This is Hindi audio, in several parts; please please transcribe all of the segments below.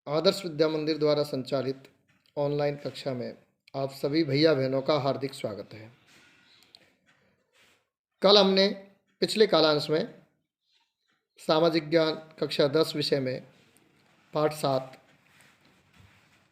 आदर्श विद्या मंदिर द्वारा संचालित ऑनलाइन कक्षा में आप सभी भैया बहनों का हार्दिक स्वागत है। कल हमने पिछले कालांश में सामाजिक ज्ञान कक्षा 10 विषय में पाठ 7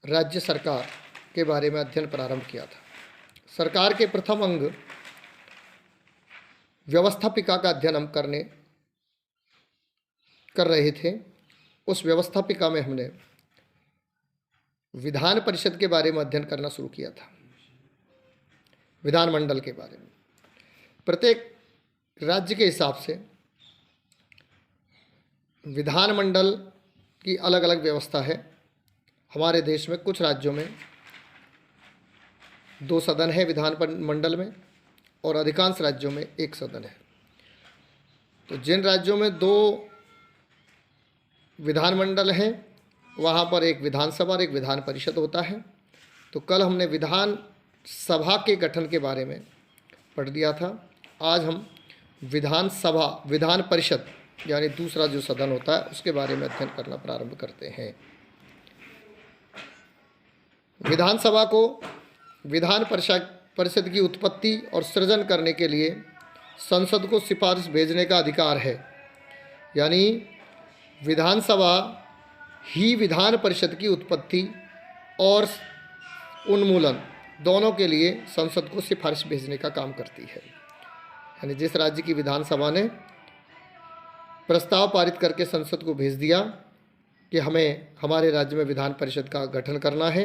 राज्य सरकार के बारे में अध्ययन प्रारंभ किया था। सरकार के प्रथम अंग व्यवस्थापिका का अध्ययन हम कर रहे थे। उस व्यवस्थापिका में हमने विधान परिषद के बारे में अध्ययन करना शुरू किया था, विधानमंडल के बारे में। प्रत्येक राज्य के हिसाब से विधानमंडल की अलग अलग व्यवस्था है। हमारे देश में कुछ राज्यों में 2 सदन है विधानमंडल में और अधिकांश राज्यों में 1 सदन है। तो जिन राज्यों में 2 विधानमंडल हैं वहाँ पर एक विधानसभा और एक विधान परिषद होता है। तो कल हमने विधान सभा के गठन के बारे में पढ़ दिया था। आज हम विधानसभा विधान परिषद यानी दूसरा जो सदन होता है उसके बारे में अध्ययन करना प्रारंभ करते हैं। विधानसभा को विधान परिषद की उत्पत्ति और सृजन करने के लिए संसद को सिफारिश भेजने का अधिकार है। यानी विधानसभा ही विधान परिषद की उत्पत्ति और उन्मूलन दोनों के लिए संसद को सिफारिश भेजने का काम करती है। यानी जिस राज्य की विधानसभा ने प्रस्ताव पारित करके संसद को भेज दिया कि हमें हमारे राज्य में विधान परिषद का गठन करना है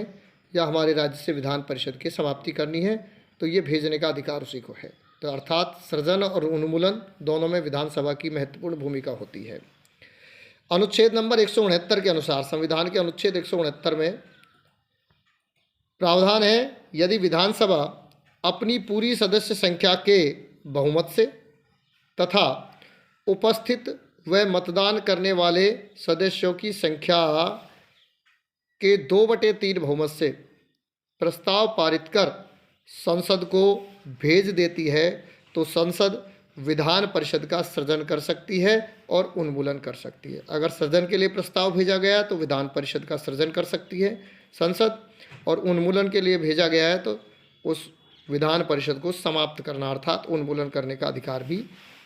या हमारे राज्य से विधान परिषद की समाप्ति करनी है, तो ये भेजने का अधिकार उसी को है। तो अर्थात सृजन और उन्मूलन दोनों में विधानसभा की महत्वपूर्ण भूमिका होती है। अनुच्छेद नंबर 169 के अनुसार संविधान के अनुच्छेद 169 में प्रावधान है, यदि विधानसभा अपनी पूरी सदस्य संख्या के बहुमत से तथा उपस्थित व मतदान करने वाले सदस्यों की संख्या के 2/3 बहुमत से प्रस्ताव पारित कर संसद को भेज देती है, तो संसद विधान परिषद का सृजन कर सकती है और उन्मूलन कर सकती है। अगर सृजन के लिए प्रस्ताव भेजा गया है तो विधान परिषद का सृजन कर सकती है संसद, और उन्मूलन के लिए भेजा गया है तो उस विधान परिषद को समाप्त करना अर्थात उन्मूलन करने का अधिकार भी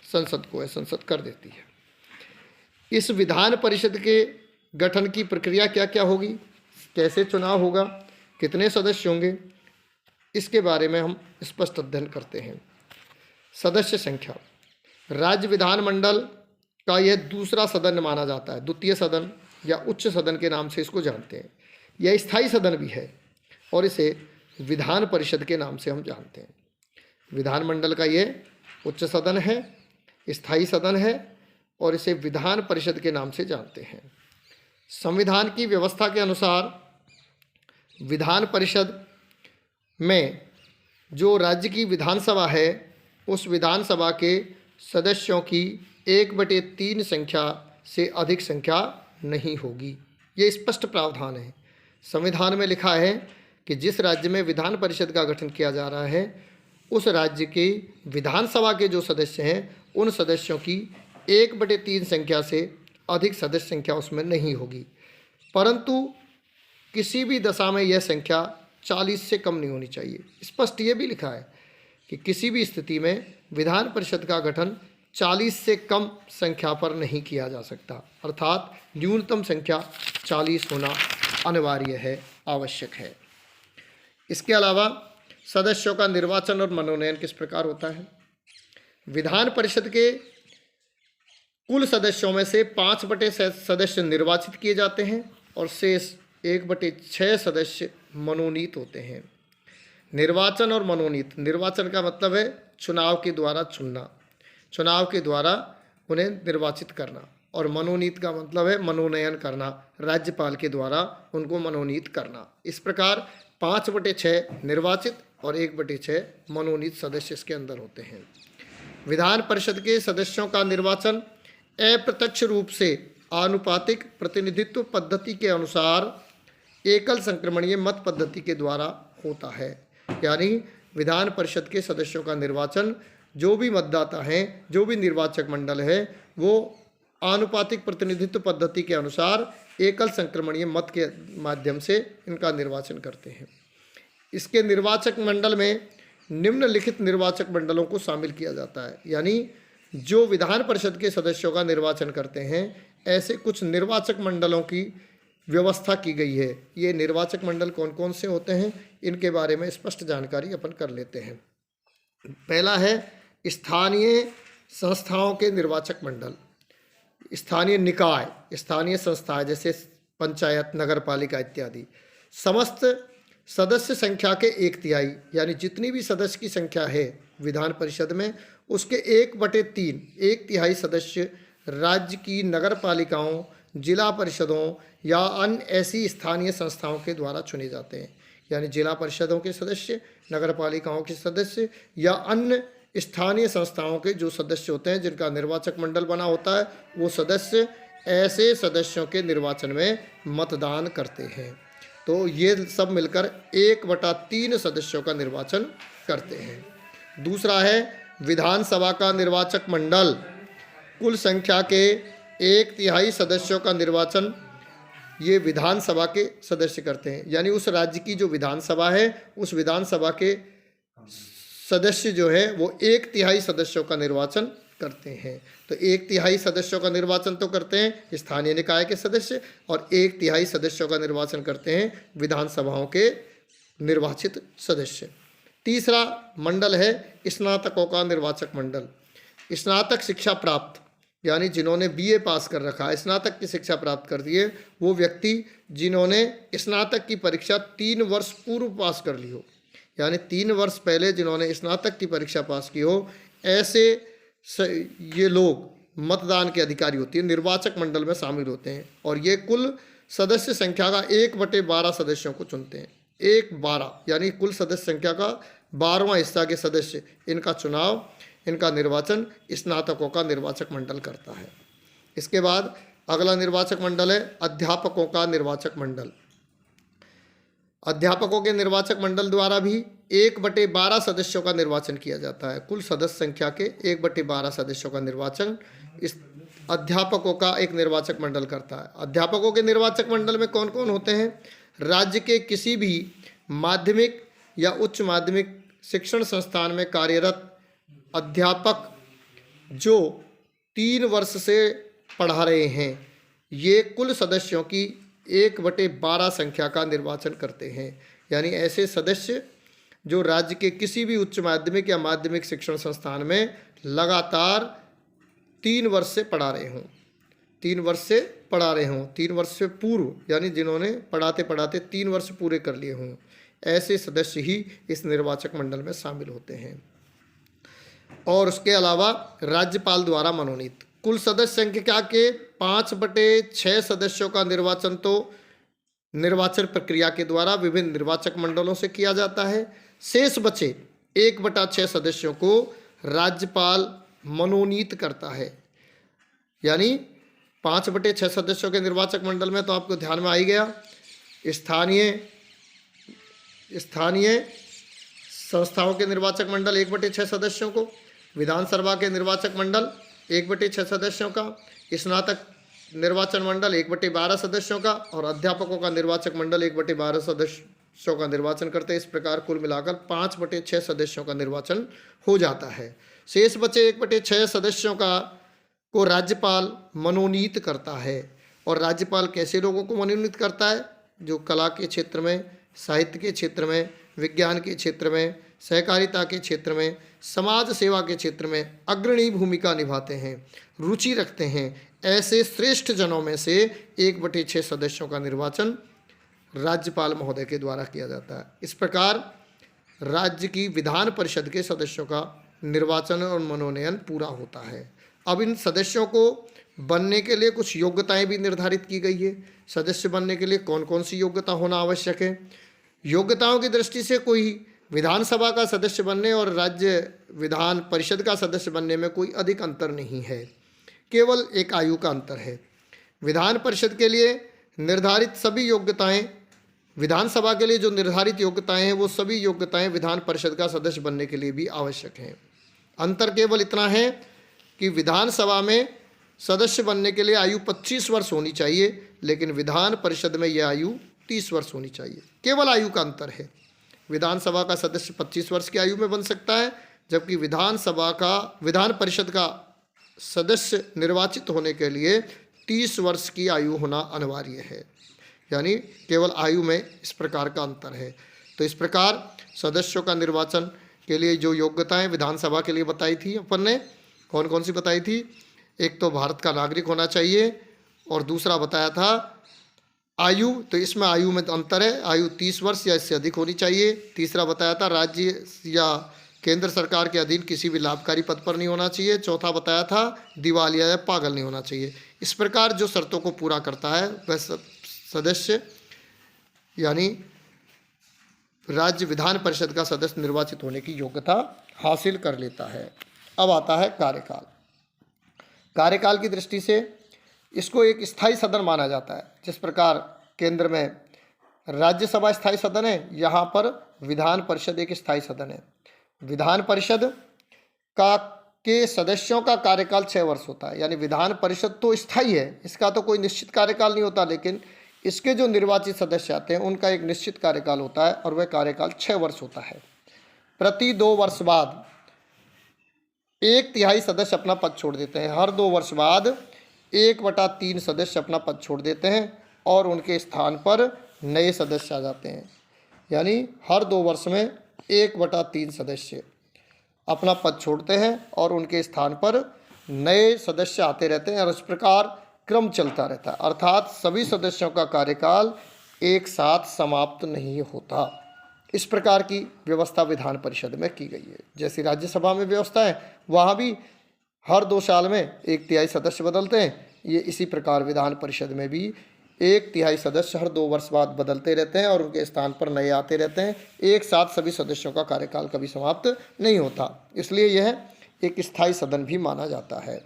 संसद को है, संसद कर देती है। इस विधान परिषद के गठन की प्रक्रिया क्या क्या होगी, कैसे चुनाव होगा, कितने सदस्य होंगे, इसके बारे में हम स्पष्ट अध्ययन करते हैं। सदस्य संख्या, राज्य विधानमंडल का यह दूसरा सदन माना जाता है। द्वितीय सदन या उच्च सदन के नाम से इसको जानते हैं। यह स्थायी सदन भी है और इसे विधान परिषद के नाम से हम जानते हैं। विधानमंडल का यह उच्च सदन है, स्थायी सदन है और इसे विधान परिषद के नाम से जानते हैं। संविधान की व्यवस्था के अनुसार विधान परिषद में जो राज्य की विधानसभा है उस विधानसभा के सदस्यों की 1/3 संख्या से अधिक संख्या नहीं होगी। ये स्पष्ट प्रावधान है। संविधान में लिखा है कि जिस राज्य में विधान परिषद का गठन किया जा रहा है उस राज्य के विधानसभा के जो सदस्य हैं उन सदस्यों की 1/3 संख्या से अधिक सदस्य संख्या उसमें नहीं होगी, परंतु किसी भी दशा में यह संख्या 40 से कम नहीं होनी चाहिए। स्पष्ट ये भी लिखा है कि किसी भी स्थिति में विधान परिषद का गठन 40 से कम संख्या पर नहीं किया जा सकता, अर्थात न्यूनतम संख्या 40 होना अनिवार्य है, आवश्यक है। इसके अलावा सदस्यों का निर्वाचन और मनोनयन किस प्रकार होता है। विधान परिषद के कुल सदस्यों में से 5/6 सदस्य निर्वाचित किए जाते हैं और शेष 1/6 सदस्य मनोनीत होते हैं। निर्वाचन और मनोनीत, निर्वाचन का मतलब है चुनाव के द्वारा चुनना, चुनाव के द्वारा उन्हें निर्वाचित करना, और मनोनीत का मतलब है मनोनयन करना, राज्यपाल के द्वारा उनको मनोनीत करना। इस प्रकार 5/6 निर्वाचित और 1/6 मनोनीत सदस्य इसके अंदर होते हैं। विधान परिषद के सदस्यों का निर्वाचन अप्रत्यक्ष रूप से आनुपातिक प्रतिनिधित्व पद्धति के अनुसार एकल संक्रमणीय मत पद्धति के द्वारा होता है। यानी विधान परिषद के सदस्यों का निर्वाचन जो भी मतदाता हैं, जो भी निर्वाचक मंडल है, वो आनुपातिक प्रतिनिधित्व पद्धति के अनुसार एकल संक्रमणीय मत के माध्यम से इनका निर्वाचन करते हैं। इसके निर्वाचक मंडल में निम्नलिखित निर्वाचक मंडलों को शामिल किया जाता है, यानी जो विधान परिषद के सदस्यों का निर्वाचन करते हैं ऐसे कुछ निर्वाचक मंडलों की व्यवस्था की गई है। ये निर्वाचक मंडल कौन कौन से होते हैं, इनके बारे में स्पष्ट जानकारी अपन कर लेते हैं। पहला है स्थानीय संस्थाओं के निर्वाचक मंडल। स्थानीय निकाय, स्थानीय संस्थाएं जैसे पंचायत, नगर पालिका इत्यादि, समस्त सदस्य संख्या के 1/3 यानी जितनी भी सदस्य की संख्या है विधान परिषद में उसके 1/3 1/3 सदस्य राज्य की नगर पालिकाओं, जिला परिषदों या अन्य ऐसी स्थानीय संस्थाओं के द्वारा चुने जाते हैं। यानी जिला परिषदों के सदस्य, नगर पालिकाओं के सदस्य या अन्य स्थानीय संस्थाओं के जो सदस्य होते हैं जिनका निर्वाचक मंडल बना होता है, वो सदस्य ऐसे सदस्यों के निर्वाचन में मतदान करते हैं। तो ये सब मिलकर 1/3 सदस्यों का निर्वाचन करते हैं। दूसरा है विधानसभा का निर्वाचक मंडल। कुल संख्या के 1/3 सदस्यों का निर्वाचन ये विधानसभा के सदस्य करते हैं। यानी उस राज्य की जो विधानसभा है उस विधानसभा के सदस्य जो है वो 1/3 सदस्यों का निर्वाचन करते हैं। तो 1/3 सदस्यों का निर्वाचन तो करते हैं स्थानीय निकाय के सदस्य और 1/3 सदस्यों का निर्वाचन करते हैं विधानसभाओं के निर्वाचित सदस्य। तीसरा मंडल है स्नातकों का निर्वाचक मंडल। स्नातक शिक्षा प्राप्त यानी जिन्होंने BA पास कर रखा है, स्नातक की शिक्षा प्राप्त कर दी है, वो व्यक्ति जिन्होंने स्नातक की परीक्षा 3 वर्ष पूर्व पास कर ली हो, यानी 3 वर्ष पहले जिन्होंने स्नातक की परीक्षा पास की हो, ऐसे ये लोग मतदान के अधिकारी होते हैं, निर्वाचक मंडल में शामिल होते हैं। और ये कुल सदस्य संख्या का 1/12 सदस्यों को चुनते हैं। 1/12 यानी कुल सदस्य संख्या का 12वां हिस्सा के सदस्य, इनका चुनाव, इनका निर्वाचन स्नातकों का निर्वाचक मंडल करता है। इसके बाद अगला निर्वाचक मंडल है अध्यापकों का निर्वाचक मंडल। अध्यापकों के निर्वाचक मंडल द्वारा भी 1/12 सदस्यों का निर्वाचन किया जाता है। कुल सदस्य संख्या के 1/12 सदस्यों का निर्वाचन इस अध्यापकों का एक निर्वाचक मंडल करता है। अध्यापकों के निर्वाचक मंडल में कौन कौन होते हैं? राज्य के किसी भी माध्यमिक या उच्च माध्यमिक शिक्षण संस्थान में कार्यरत अध्यापक जो 3 वर्ष से पढ़ा रहे हैं, ये कुल सदस्यों की 1/12 संख्या का निर्वाचन करते हैं। यानी ऐसे सदस्य जो राज्य के किसी भी उच्च माध्यमिक या माध्यमिक शिक्षण संस्थान में लगातार 3 वर्ष से पढ़ा रहे हों, 3 वर्ष से पढ़ा रहे हों, 3 वर्ष से पूर्व यानी जिन्होंने पढ़ाते पढ़ाते 3 वर्ष पूरे कर लिए हों, ऐसे सदस्य ही इस निर्वाचक मंडल में शामिल होते हैं। और उसके अलावा राज्यपाल द्वारा मनोनीत कुल सदस्य संख्या के 5/6 सदस्यों का निर्वाचन तो निर्वाचन प्रक्रिया के द्वारा विभिन्न निर्वाचक मंडलों से किया जाता है। शेष बचे 1/6 सदस्यों को राज्यपाल मनोनीत करता है। यानी 5/6 सदस्यों के निर्वाचक मंडल में तो आपको ध्यान में आ ही गया, स्थानीय संस्थाओं के निर्वाचक मंडल 1/6 सदस्यों को, विधानसभा के निर्वाचक मंडल 1/6 सदस्यों का, स्नातक निर्वाचन मंडल 1/12 सदस्यों का और अध्यापकों का निर्वाचक मंडल 1/12 सदस्यों का निर्वाचन करते हैं। इस प्रकार कुल मिलाकर 5/6 सदस्यों का निर्वाचन हो जाता है। शेष बचे 1/6 सदस्यों को राज्यपाल मनोनीत करता है। और राज्यपाल कैसे लोगों को मनोनीत करता है? जो कला के क्षेत्र में, साहित्य के क्षेत्र में, विज्ञान के क्षेत्र में, सहकारिता के क्षेत्र में, समाज सेवा के क्षेत्र में अग्रणी भूमिका निभाते हैं, रुचि रखते हैं, ऐसे श्रेष्ठ जनों में से 1/6 सदस्यों का निर्वाचन राज्यपाल महोदय के द्वारा किया जाता है। इस प्रकार राज्य की विधान परिषद के सदस्यों का निर्वाचन और मनोनयन पूरा होता है। अब इन सदस्यों को बनने के लिए कुछ योग्यताएं भी निर्धारित की गई है। सदस्य बनने के लिए कौन कौन सी योग्यता होना आवश्यक है? योग्यताओं की दृष्टि से कोई विधानसभा का सदस्य बनने और राज्य विधान परिषद का सदस्य बनने में कोई अधिक अंतर नहीं है, केवल एक आयु का अंतर है। विधान परिषद के लिए निर्धारित सभी योग्यताएं, विधानसभा के लिए जो निर्धारित योग्यताएं हैं वो सभी योग्यताएं विधान परिषद का सदस्य बनने के लिए भी आवश्यक हैं। अंतर केवल इतना है कि विधानसभा में सदस्य बनने के लिए आयु 25 वर्ष होनी चाहिए, लेकिन विधान परिषद में यह आयु 30 वर्ष होनी चाहिए। केवल आयु का अंतर है। विधानसभा का सदस्य 25 वर्ष की आयु में बन सकता है, जबकि विधान परिषद का सदस्य निर्वाचित होने के लिए 30 वर्ष की आयु होना अनिवार्य है। यानी केवल आयु में इस प्रकार का अंतर है। तो इस प्रकार सदस्यों का निर्वाचन के लिए जो योग्यताएं विधानसभा के लिए बताई थी अपन ने, कौन कौन सी बताई थी? एक तो भारत का नागरिक होना चाहिए, और दूसरा बताया था आयु, तो इसमें आयु में अंतर है, आयु 30 वर्ष या इससे अधिक होनी चाहिए। तीसरा बताया था राज्य या केंद्र सरकार के अधीन किसी भी लाभकारी पद पर नहीं होना चाहिए। चौथा बताया था दिवालिया या पागल नहीं होना चाहिए। इस प्रकार जो शर्तों को पूरा करता है वह सदस्य यानी राज्य विधान परिषद का सदस्य निर्वाचित होने की योग्यता हासिल कर लेता है। अब आता है कार्यकाल। कार्यकाल की दृष्टि से इसको एक स्थायी सदन माना जाता है। जिस प्रकार केंद्र में राज्यसभा स्थायी सदन है, यहाँ पर विधान परिषद एक स्थायी सदन है। विधान परिषद के सदस्यों का कार्यकाल 6 वर्ष होता है। यानी विधान परिषद तो स्थायी है, इसका तो कोई निश्चित कार्यकाल नहीं होता, लेकिन इसके जो निर्वाचित सदस्य आते हैं उनका एक निश्चित कार्यकाल होता है, और वह कार्यकाल 6 वर्ष होता है। प्रति 2 वर्ष बाद 1/3 सदस्य अपना पद छोड़ देते हैं। हर 2 वर्ष बाद 1/3 सदस्य अपना पद छोड़ देते हैं और उनके स्थान पर नए सदस्य आ जाते हैं। यानी हर 2 वर्ष में 1/3 सदस्य अपना पद छोड़ते हैं और उनके स्थान पर नए सदस्य आते रहते हैं, और इस प्रकार क्रम चलता रहता है। अर्थात सभी सदस्यों का कार्यकाल एक साथ समाप्त नहीं होता। इस प्रकार की व्यवस्था विधान परिषद में की गई है। जैसी राज्यसभा में व्यवस्था है, वहाँ भी हर 2 साल में 1/3 सदस्य बदलते हैं। ये इसी प्रकार विधान परिषद में भी 1/3 सदस्य हर 2 वर्ष बाद बदलते रहते हैं और उनके स्थान पर नए आते रहते हैं। एक साथ सभी सदस्यों का कार्यकाल कभी समाप्त नहीं होता, इसलिए यह एक स्थायी सदन भी माना जाता है।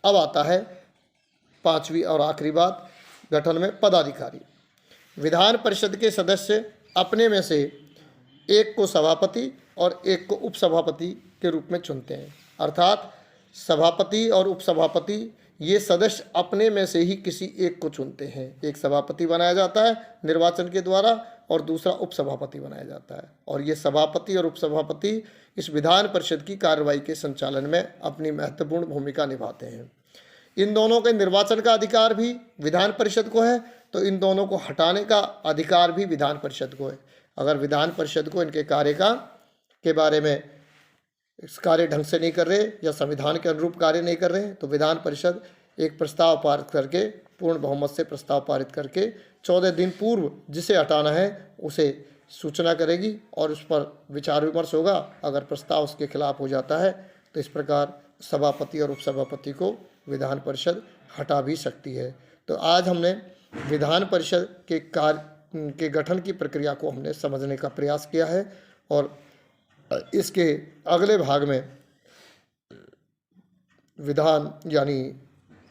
अब आता है 5वीं और आखिरी बात, गठन में पदाधिकारी। विधान परिषद के सदस्य अपने में से एक को सभापति और एक को उपसभापति के रूप में चुनते हैं। अर्थात सभापति और उपसभापति ये सदस्य अपने में से ही किसी एक को चुनते हैं। एक सभापति बनाया जाता है निर्वाचन के द्वारा और दूसरा उपसभापति बनाया जाता है, और ये सभापति और उपसभापति इस विधान परिषद की कार्रवाई के संचालन में अपनी महत्वपूर्ण भूमिका निभाते हैं। इन दोनों के निर्वाचन का अधिकार भी विधान परिषद को है, तो इन दोनों को हटाने का अधिकार भी विधान परिषद को है। अगर विधान परिषद को इनके कार्य के बारे में इस कार्य ढंग से नहीं कर रहे या संविधान के अनुरूप कार्य नहीं कर रहे, तो विधान परिषद एक प्रस्ताव पारित करके, पूर्ण बहुमत से प्रस्ताव पारित करके 14 दिन पूर्व जिसे हटाना है उसे सूचना करेगी और उस पर विचार विमर्श होगा। अगर प्रस्ताव उसके खिलाफ हो जाता है तो इस प्रकार सभापति और उपसभापति को विधान परिषद हटा भी सकती है। तो आज हमने विधान परिषद के गठन की प्रक्रिया को हमने समझने का प्रयास किया है, और इसके अगले भाग में विधान यानी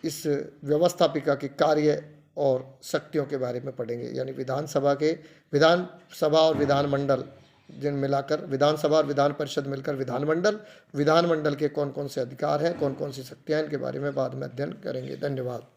इस व्यवस्थापिका के कार्य और शक्तियों के बारे में पढ़ेंगे। यानी विधानसभा और विधानमंडल जिन मिलाकर विधानसभा और विधान परिषद मिलकर विधानमंडल के कौन कौन से अधिकार हैं, कौन कौन सी शक्तियाँ, इनके बारे में बाद में अध्ययन करेंगे। धन्यवाद।